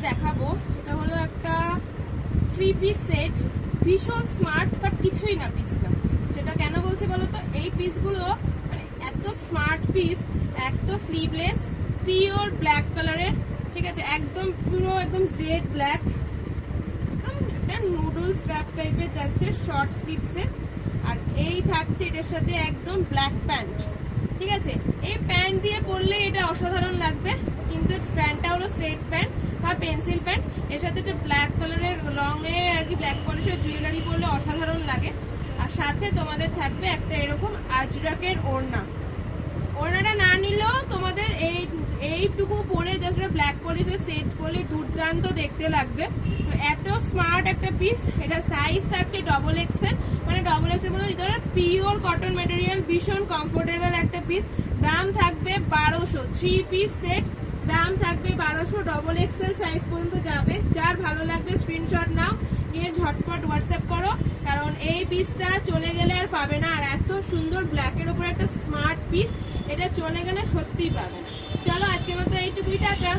দেখাবো সেটা হলো একটা 3 পিস সেট, ভীষণ স্মার্ট বাট কিছুই না পিসটা। সেটা কেন বলছি বলো তো, এই পিসগুলো মানে এত স্মার্ট পিস, এক তো স্লিভলেস, পিওর ব্ল্যাক কালারের, ঠিক আছে, একদম পুরো একদম জেড ব্ল্যাক, একদম একটা নুডল স্ট্র্যাপ টাইপের যাচ্ছে শর্ট স্লিভসে। আর এই থাকছে এটার সাথে একদম ব্ল্যাক প্যান্ট, ঠিক আছে। এই প্যান্ট দিয়ে পরলে এটা অসাধারণ লাগবে, কিন্তু প্যান্টটা হলো স্ট্রেট প্যান্ট বা পেন্সিল প্যান্ট, এর সাথে একটা ব্ল্যাক কালারের লং এ আর কি ব্ল্যাক পলিশের জুয়েলারি পরলে অসাধারণ লাগে। আর সাথে তোমাদের থাকবে একটা এরকম আজরাকের ওড়না। ওড়নাটা না নিলেও তোমাদের এইটুকু পরে জাস্ট ব্ল্যাক পলিশের সেট পরলে দুর্দান্ত দেখতে লাগবে। তো এত স্মার্ট একটা পিস। এটা সাইজ থাকছে ডবল এক্সেল, মানে ডবল এক্সেল মধ্যে ভিতরে পিওর কটন ম্যাটেরিয়াল, ভীষণ কমফোর্টেবল একটা পিস। দাম থাকবে 1200, 3 পিস সেট, দাম থাকবে 1200, ডবল এক্সেল সাইজ পর্যন্ত যাবে। যার ভালো লাগবে স্ক্রিনশট নাও, নিয়ে ঝটপট হোয়াটসঅ্যাপ করো, কারণ এই পিসটা চলে গেলে আর পাবে না। আর এত সুন্দর ব্ল্যাকের উপর একটা স্মার্ট পিস, এটা চলে গেলে সত্যিই পাবে না। চলো আজকের মতো এইটুকুই, টাটা।